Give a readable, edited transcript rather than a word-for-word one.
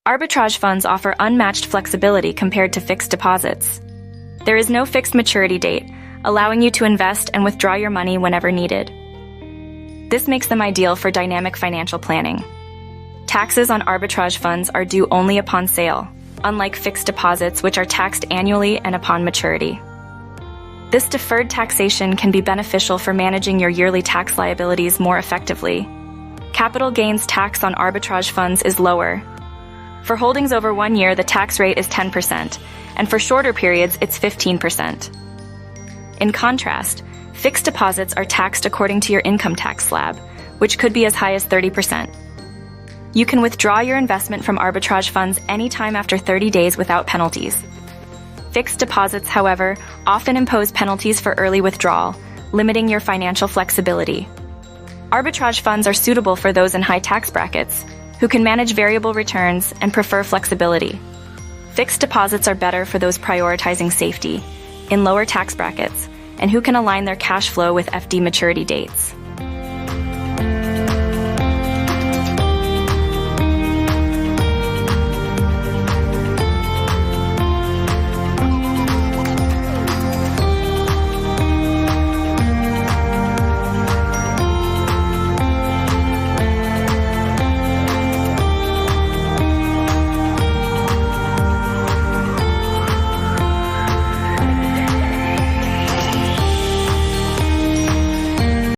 Arbitrage funds offer unmatched flexibility compared to fixed deposits. There is no fixed maturity date, allowing you to invest and withdraw your money whenever needed. This makes them ideal for dynamic financial planning. Taxes on arbitrage funds are due only upon sale, unlike fixed deposits which are taxed annually and upon maturity. This deferred taxation can be beneficial for managing your yearly tax liabilities more effectively. Capital gains tax on arbitrage funds is lower. For holdings over 1 year, the tax rate is 10%, and for shorter periods, it's 15%. In contrast, fixed deposits are taxed according to your income tax slab, which could be as high as 30%. You can withdraw your investment from arbitrage funds anytime after 30 days without penalties. Fixed deposits, however, often impose penalties for early withdrawal, limiting your financial flexibility. Arbitrage funds are suitable for those in high tax brackets, who can manage variable returns and prefer flexibility. Fixed deposits are better for those prioritizing safety, in lower tax brackets, and who can align their cash flow with FD maturity dates.